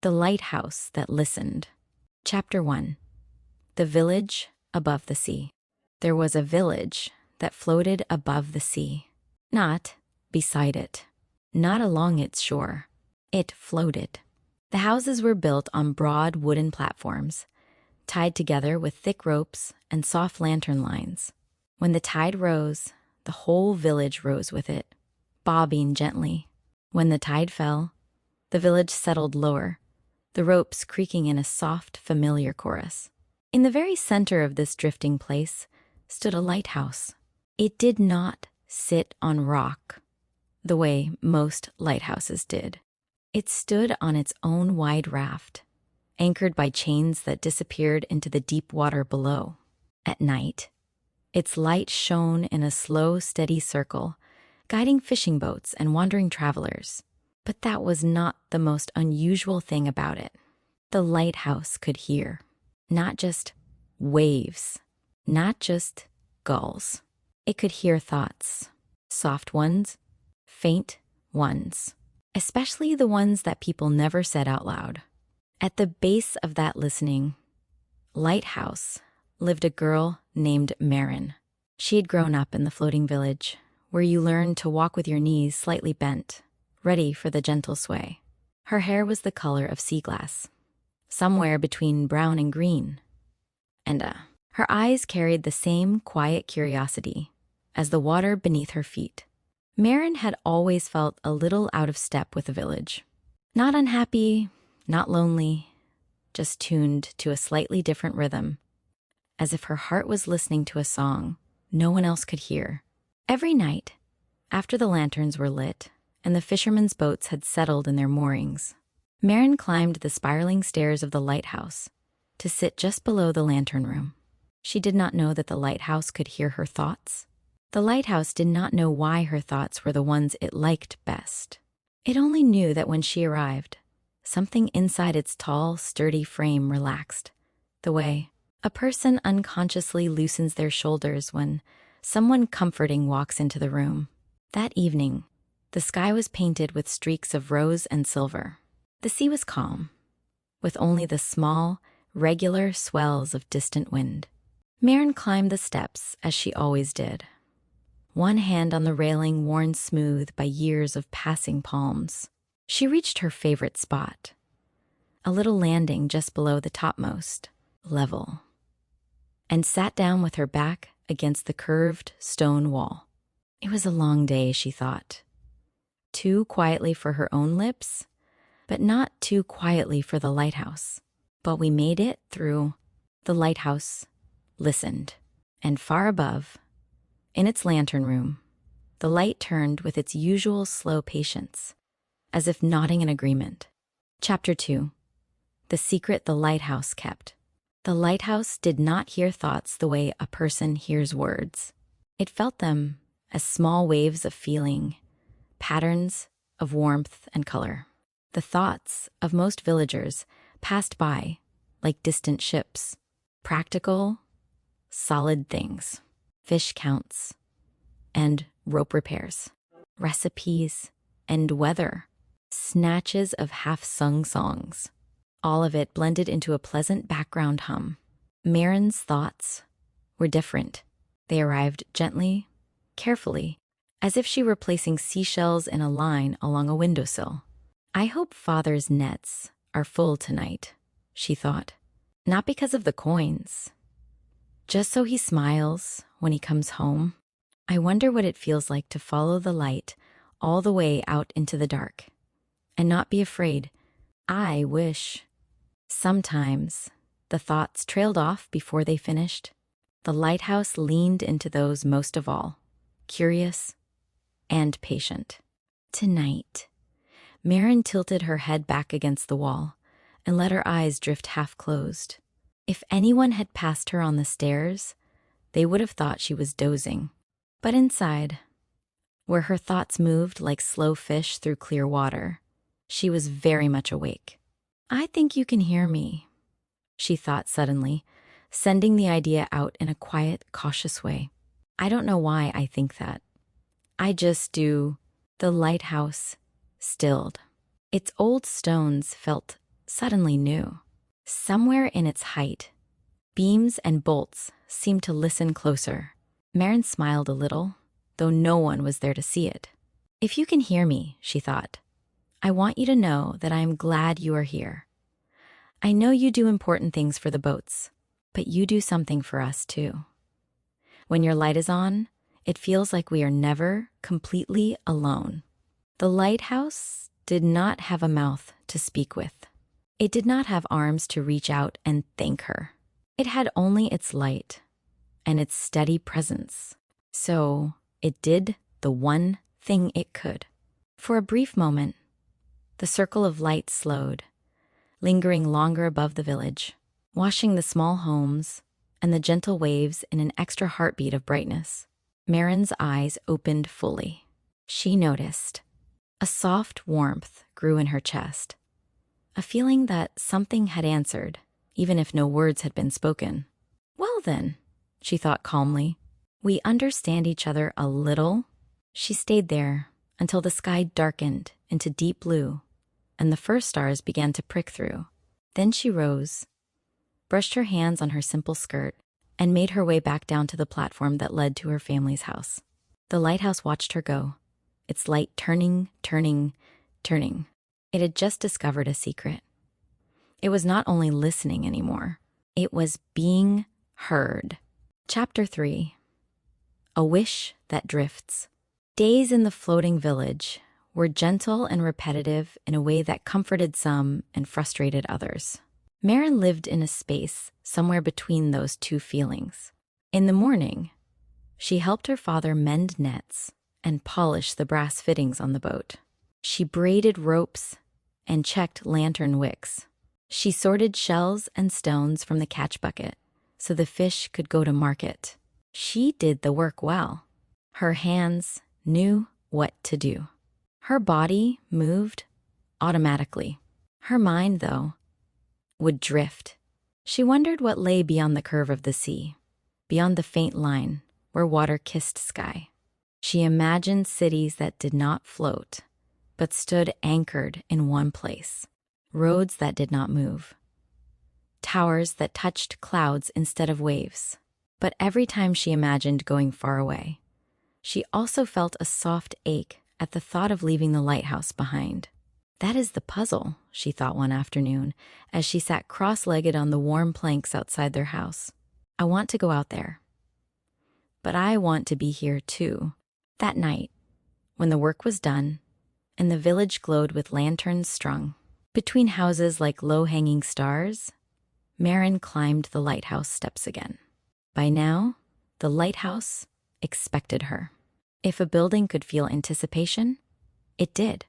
The Lighthouse That Listened. Chapter 1. The Village Above the Sea. There was a village that floated above the sea. Not beside it. Not along its shore. It floated. The houses were built on broad wooden platforms, tied together with thick ropes and soft lantern lines. When the tide rose, the whole village rose with it, bobbing gently. When the tide fell, the village settled lower, the ropes creaking in a soft, familiar chorus. In the very center of this drifting place stood a lighthouse. It did not sit on rock, the way most lighthouses did. It stood on its own wide raft, anchored by chains that disappeared into the deep water below. At night, its light shone in a slow, steady circle, guiding fishing boats and wandering travelers. But that was not the most unusual thing about it. The lighthouse could hear. Not just waves, not just gulls. It could hear thoughts, soft ones, faint ones, especially the ones that people never said out loud. At the base of that listening lighthouse lived a girl named Maren. She had grown up in the floating village, where you learned to walk with your knees slightly bent, ready for the gentle sway. Her hair was the color of sea glass, somewhere between brown and green. And her eyes carried the same quiet curiosity as the water beneath her feet. Maren had always felt a little out of step with the village. Not unhappy, not lonely, just tuned to a slightly different rhythm, as if her heart was listening to a song no one else could hear. Every night, after the lanterns were lit and the fishermen's boats had settled in their moorings, Maren climbed the spiraling stairs of the lighthouse to sit just below the lantern room. She did not know that the lighthouse could hear her thoughts. The lighthouse did not know why her thoughts were the ones it liked best. It only knew that when she arrived, something inside its tall, sturdy frame relaxed, the way a person unconsciously loosens their shoulders when someone comforting walks into the room. That evening, the sky was painted with streaks of rose and silver. The sea was calm, with only the small, regular swells of distant wind. Maren climbed the steps as she always did, one hand on the railing worn smooth by years of passing palms. She reached her favorite spot, a little landing just below the topmost level, and sat down with her back against the curved stone wall. It was a long day, she thought. Too quietly for her own lips, but not too quietly for the lighthouse. But we made it through. The lighthouse listened, and far above, in its lantern room, the light turned with its usual slow patience, as if nodding in agreement. Chapter 2. The Secret the Lighthouse Kept. The lighthouse did not hear thoughts the way a person hears words. It felt them as small waves of feeling, patterns of warmth and color. The thoughts of most villagers passed by like distant ships, practical, solid things, fish counts and rope repairs, recipes and weather, snatches of half-sung songs. All of it blended into a pleasant background hum. Maren's thoughts were different. They arrived gently, carefully, as if she were placing seashells in a line along a windowsill. I hope Father's nets are full tonight, she thought. Not because of the coins, just so he smiles when he comes home. I wonder what it feels like to follow the light all the way out into the dark and not be afraid. I wish. Sometimes the thoughts trailed off before they finished. The lighthouse leaned into those most of all, curious and patient. Tonight, Maren tilted her head back against the wall and let her eyes drift half-closed. If anyone had passed her on the stairs, they would have thought she was dozing. But inside, where her thoughts moved like slow fish through clear water, she was very much awake. I think you can hear me, she thought suddenly, sending the idea out in a quiet, cautious way. I don't know why I think that. I just do. The lighthouse stilled. Its old stones felt suddenly new. Somewhere in its height, beams and bolts seemed to listen closer. Maren smiled a little, though no one was there to see it. "If you can hear me," she thought, "I want you to know that I am glad you are here. I know you do important things for the boats, but you do something for us too. When your light is on, it feels like we are never completely alone." The lighthouse did not have a mouth to speak with. It did not have arms to reach out and thank her. It had only its light and its steady presence. So it did the one thing it could. For a brief moment, the circle of light slowed, lingering longer above the village, washing the small homes and the gentle waves in an extra heartbeat of brightness. Maren's eyes opened fully. She noticed a soft warmth grew in her chest, a feeling that something had answered, even if no words had been spoken. "Well then," she thought calmly, "we understand each other a little." She stayed there until the sky darkened into deep blue and the first stars began to prick through. Then she rose, brushed her hands on her simple skirt, and made her way back down to the platform that led to her family's house. The lighthouse watched her go, its light turning, turning, turning. It had just discovered a secret. It was not only listening anymore, it was being heard. Chapter 3. A Wish That Drifts. Days in the floating village were gentle and repetitive in a way that comforted some and frustrated others. Maren lived in a space somewhere between those two feelings. In the morning, she helped her father mend nets and polish the brass fittings on the boat. She braided ropes and checked lantern wicks. She sorted shells and stones from the catch bucket so the fish could go to market. She did the work well. Her hands knew what to do. Her body moved automatically. Her mind, though, would drift. She wondered what lay beyond the curve of the sea, beyond the faint line where water kissed sky. She imagined cities that did not float, but stood anchored in one place, roads that did not move, towers that touched clouds instead of waves. But every time she imagined going far away, she also felt a soft ache at the thought of leaving the lighthouse behind. "That is the puzzle," she thought one afternoon as she sat cross-legged on the warm planks outside their house. "I want to go out there, but I want to be here too." That night, when the work was done and the village glowed with lanterns strung between houses like low-hanging stars, Maren climbed the lighthouse steps again. By now, the lighthouse expected her. If a building could feel anticipation, it did.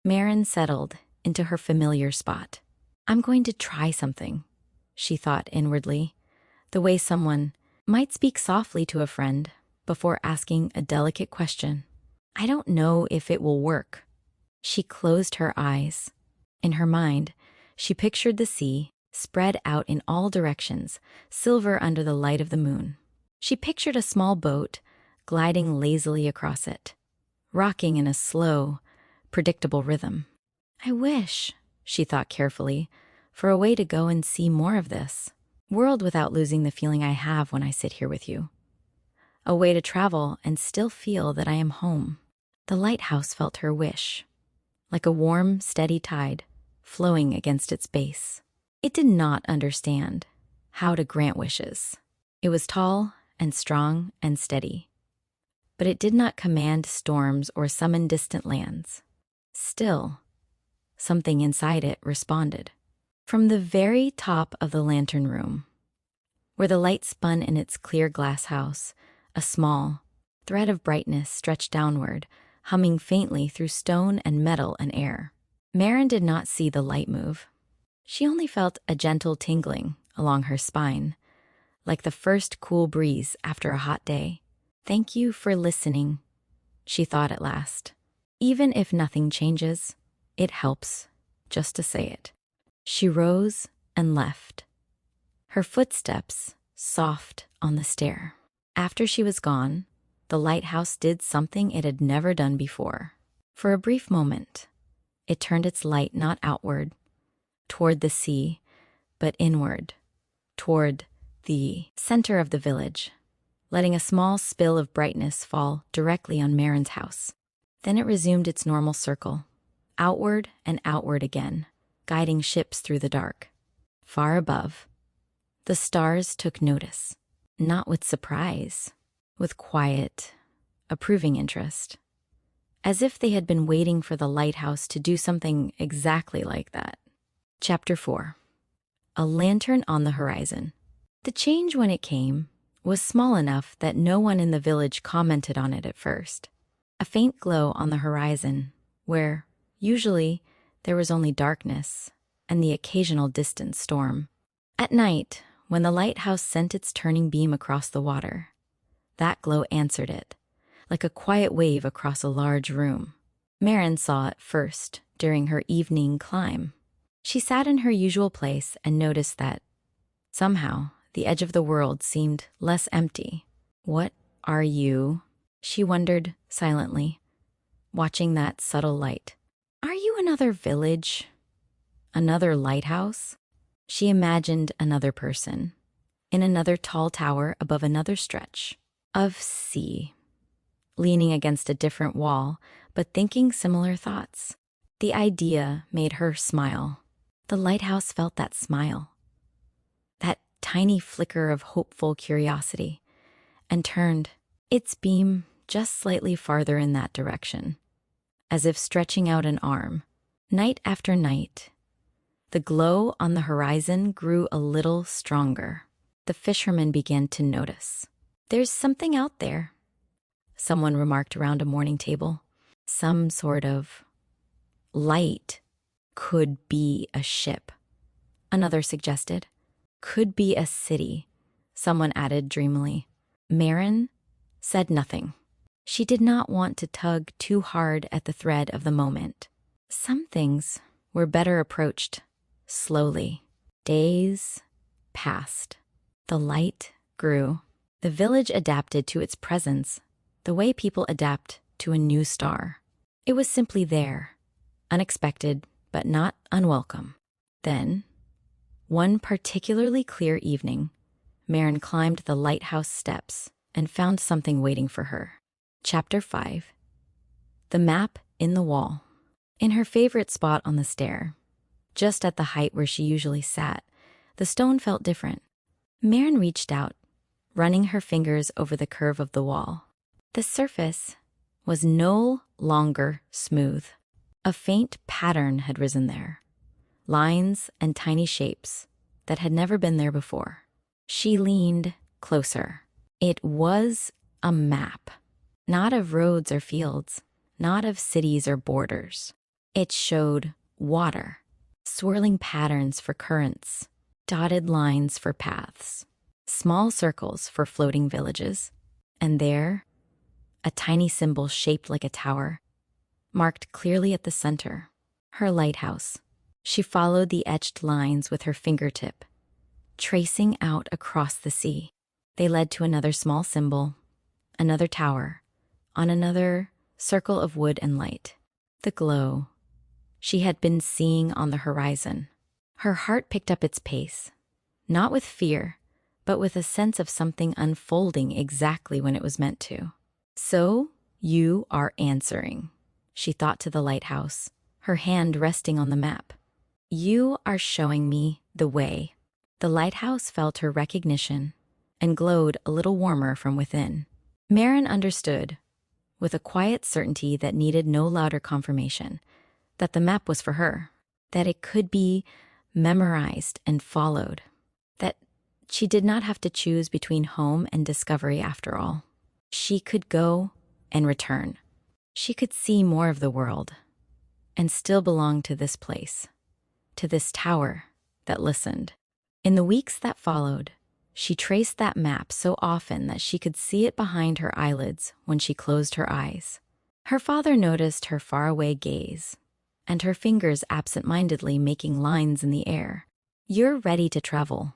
Maren settled into her familiar spot. "I'm going to try something," she thought inwardly, the way someone might speak softly to a friend before asking a delicate question. "I don't know if it will work." She closed her eyes. In her mind, she pictured the sea spread out in all directions, silver under the light of the moon. She pictured a small boat gliding lazily across it, rocking in a slow, predictable rhythm. "I wish," she thought carefully, "for a way to go and see more of this world without losing the feeling I have when I sit here with you. A way to travel and still feel that I am home." The lighthouse felt her wish, like a warm, steady tide flowing against its base. It did not understand how to grant wishes. It was tall and strong and steady, but it did not command storms or summon distant lands. Still, something inside it responded. From the very top of the lantern room, where the light spun in its clear glass house, a small thread of brightness stretched downward, humming faintly through stone and metal and air. Maren did not see the light move. She only felt a gentle tingling along her spine, like the first cool breeze after a hot day. "Thank you for listening," she thought at last. "Even if nothing changes, it helps just to say it." She rose and left, her footsteps soft on the stair. After she was gone, the lighthouse did something it had never done before. For a brief moment, it turned its light not outward, toward the sea, but inward, toward the center of the village, letting a small spill of brightness fall directly on Maren's house. Then it resumed its normal circle, outward and outward again, guiding ships through the dark. Far above, the stars took notice, not with surprise, with quiet, approving interest, as if they had been waiting for the lighthouse to do something exactly like that. Chapter 4. A lantern on the horizon. The change, when it came, was small enough that no one in the village commented on it at first. A faint glow on the horizon, where, usually, there was only darkness and the occasional distant storm. At night, when the lighthouse sent its turning beam across the water, that glow answered it, like a quiet wave across a large room. Maren saw it first during her evening climb. She sat in her usual place and noticed that, somehow, the edge of the world seemed less empty. "What are you?" she wondered silently, watching that subtle light. "Are you another village? Another lighthouse?" She imagined another person, in another tall tower above another stretch of sea, leaning against a different wall, but thinking similar thoughts. The idea made her smile. The lighthouse felt that smile, that tiny flicker of hopeful curiosity, and turned its beam just slightly farther in that direction, as if stretching out an arm. Night after night, the glow on the horizon grew a little stronger. The fishermen began to notice. "There's something out there," someone remarked around a morning table. "Some sort of light. Could be a ship," another suggested. "Could be a city," someone added dreamily. Maren said nothing. She did not want to tug too hard at the thread of the moment. Some things were better approached slowly. Days passed. The light grew. The village adapted to its presence the way people adapt to a new star. It was simply there, unexpected but not unwelcome. Then, one particularly clear evening, Maren climbed the lighthouse steps and found something waiting for her. Chapter 5. The map in the wall. In her favorite spot on the stair, just at the height where she usually sat, the stone felt different. Maren reached out, running her fingers over the curve of the wall. The surface was no longer smooth. A faint pattern had risen there, lines and tiny shapes that had never been there before. She leaned closer. It was a map, not of roads or fields, not of cities or borders. It showed water, swirling patterns for currents, dotted lines for paths, small circles for floating villages, and there, a tiny symbol shaped like a tower, marked clearly at the center, her lighthouse. She followed the etched lines with her fingertip, tracing out across the sea. They led to another small symbol, another tower, on another circle of wood and light. The glow she had been seeing on the horizon. Her heart picked up its pace, not with fear, but with a sense of something unfolding exactly when it was meant to. "So you are answering," she thought to the lighthouse, her hand resting on the map. "You are showing me the way." The lighthouse felt her recognition and glowed a little warmer from within. Maren understood, with a quiet certainty that needed no louder confirmation, that the map was for her, that it could be memorized and followed, that she did not have to choose between home and discovery after all. She could go and return. She could see more of the world and still belong to this place, to this tower that listened. In the weeks that followed, she traced that map so often that she could see it behind her eyelids when she closed her eyes. Her father noticed her faraway gaze and her fingers absent-mindedly making lines in the air. "You're ready to travel,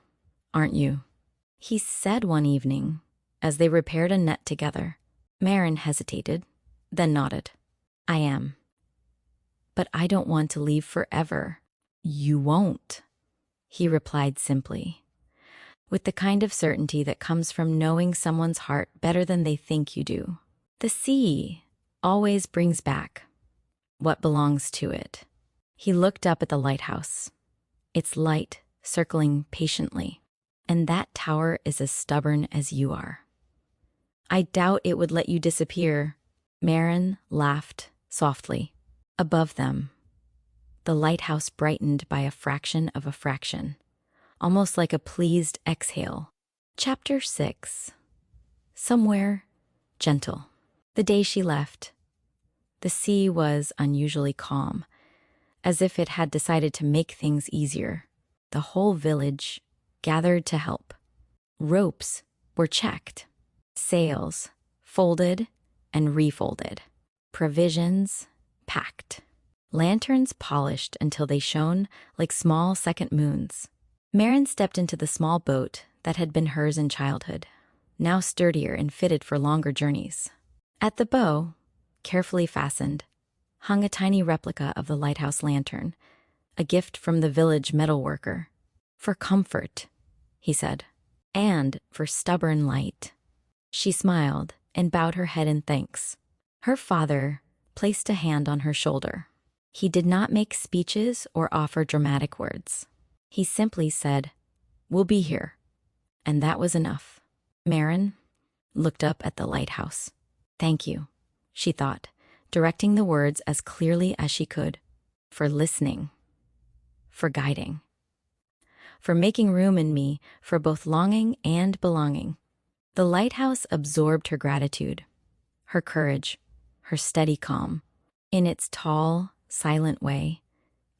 aren't you?" he said one evening as they repaired a net together. Maren hesitated, then nodded. "I am. But I don't want to leave forever." "You won't," he replied simply, with the kind of certainty that comes from knowing someone's heart better than they think you do. The sea always brings back what belongs to it. He looked up at the lighthouse, its light circling patiently. "And that tower is as stubborn as you are. I doubt it would let you disappear." Maren laughed softly. Above them, the lighthouse brightened by a fraction of a fraction, almost like a pleased exhale. Chapter 6. Somewhere gentle. The day she left, the sea was unusually calm, as if it had decided to make things easier. The whole village gathered to help. Ropes were checked, sails folded and refolded, provisions packed, lanterns polished until they shone like small second moons. Maren stepped into the small boat that had been hers in childhood, now sturdier and fitted for longer journeys. At the bow, carefully fastened, hung a tiny replica of the lighthouse lantern, a gift from the village metalworker. "For comfort," he said, "and for stubborn light." She smiled and bowed her head in thanks. Her father placed a hand on her shoulder. He did not make speeches or offer dramatic words. He simply said, "We'll be here." And that was enough. Maren looked up at the lighthouse. "Thank you," she thought, directing the words as clearly as she could. "For listening, for guiding, for making room in me for both longing and belonging." The lighthouse absorbed her gratitude, her courage, her steady calm. In its tall, silent way,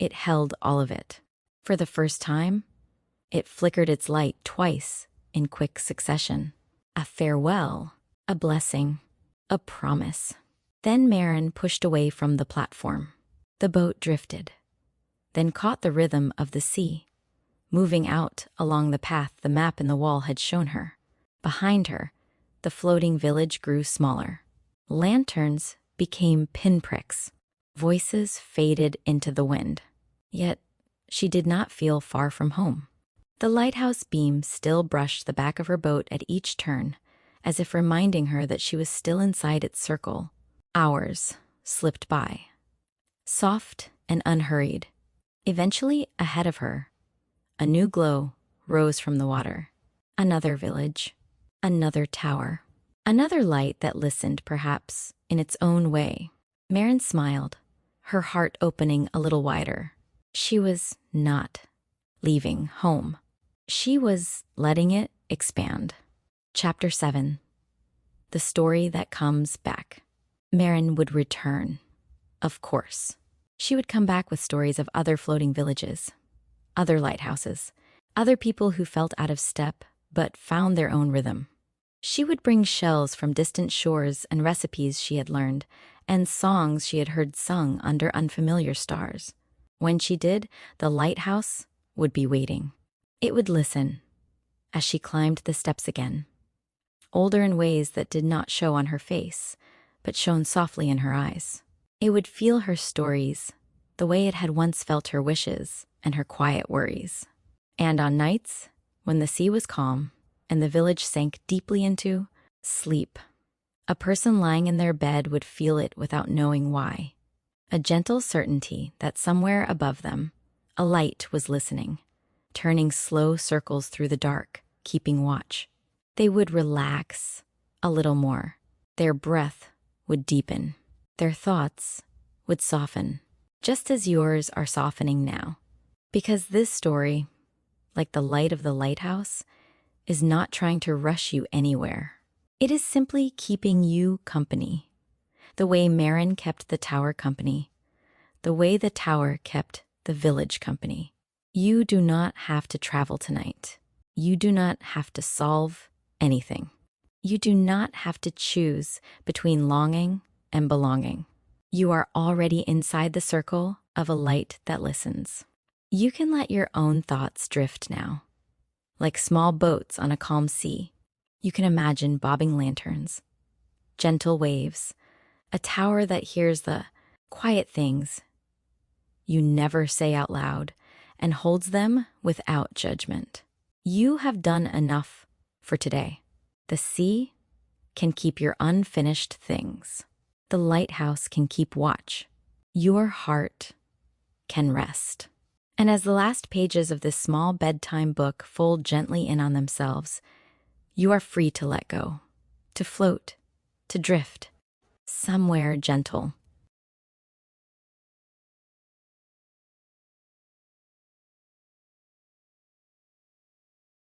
it held all of it. For the first time, it flickered its light twice in quick succession. A farewell, a blessing, a promise. Then Maren pushed away from the platform. The boat drifted, then caught the rhythm of the sea, moving out along the path the map in the wall had shown her. Behind her, the floating village grew smaller. Lanterns became pinpricks. Voices faded into the wind. Yet she did not feel far from home. The lighthouse beam still brushed the back of her boat at each turn, as if reminding her that she was still inside its circle. Hours slipped by, soft and unhurried. Eventually, ahead of her, a new glow rose from the water. Another village, another tower, another light that listened, perhaps, in its own way. Maren smiled, her heart opening a little wider. She was not leaving home. She was letting it expand. Chapter 7. The story that comes back. Maren would return. Of course. She would come back with stories of other floating villages, other lighthouses, other people who felt out of step but found their own rhythm. She would bring shells from distant shores and recipes she had learned, and songs she had heard sung under unfamiliar stars. When she did, the lighthouse would be waiting. It would listen as she climbed the steps again, older in ways that did not show on her face, but shone softly in her eyes. It would feel her stories the way it had once felt her wishes and her quiet worries. And on nights when the sea was calm and the village sank deeply into sleep, a person lying in their bed would feel it without knowing why. A gentle certainty that somewhere above them, a light was listening, turning slow circles through the dark, keeping watch. They would relax a little more. Their breath would deepen. Their thoughts would soften, just as yours are softening now. Because this story, like the light of the lighthouse, is not trying to rush you anywhere. It is simply keeping you company, the way Maren kept the tower company, the way the tower kept the village company. You do not have to travel tonight. You do not have to solve anything. You do not have to choose between longing and belonging. You are already inside the circle of a light that listens. You can let your own thoughts drift now. Like small boats on a calm sea, you can imagine bobbing lanterns, gentle waves, a tower that hears the quiet things you never say out loud, and holds them without judgment. You have done enough for today. The sea can keep your unfinished things. The lighthouse can keep watch. Your heart can rest. And as the last pages of this small bedtime book fold gently in on themselves, you are free to let go, to float, to drift, somewhere gentle,